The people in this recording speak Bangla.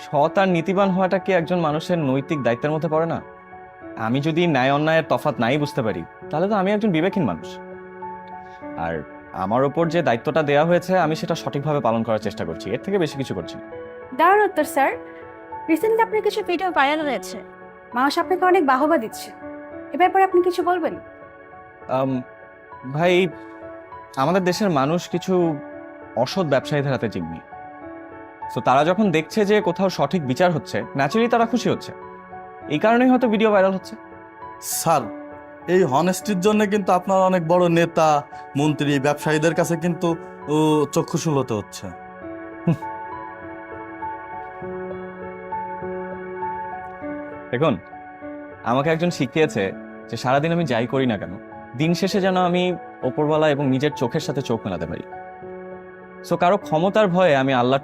সৎ আর নীতিবান হওয়াটা কি একজন মানুষের নৈতিক দায়িত্বের মধ্যে পড়ে না? আমি যদি ন্যায় অন্যায়ের তফাৎ নাই বুঝতে পারি, তাহলে তো আমি একজন বিবেকহীন মানুষ। আর আমার ওপর যে দায়িত্বটা দেওয়া হয়েছে, আমি সেটা সঠিকভাবে পালন করার চেষ্টা করছি, এর থেকে বেশি কিছু করছি না। দারুণ উত্তর স্যার। রিসেন্টলি আপনার কিছু ভিডিও ভাইরাল হয়েছে, মানুষ আপনাকে অনেক বাহবা দিচ্ছে, এ ব্যাপারে আপনি কিছু বলবেন? আম, ভাই, আমাদের দেশের মানুষ কিছু অসৎ ব্যবসায়ীদের হাতে জিম্মি। তো তারা যখন দেখছে যে কোথাও সঠিক বিচার হচ্ছে, ন্যাচারালি তারা খুশি হচ্ছে। এই কারণেই হয়তো ভিডিও ভাইরাল হচ্ছে। স্যার, এই হনেস্টির জন্য কিন্তু আপনার অনেক বড় নেতা, মন্ত্রী, ব্যবসায়ীদের কাছে কিন্তু চক্ষুশূল হতে হচ্ছে। দেখুন, আমাকে একজন শিখিয়েছে যে সারাদিন আমি যাই করি না কেন, দিন শেষে যেন আমি ওপরওয়ালা এবং নিজের চোখের সাথে চোখ মেলাতে পারি। সো কারো ক্ষমতার ভয়ে আমি আল্লাহর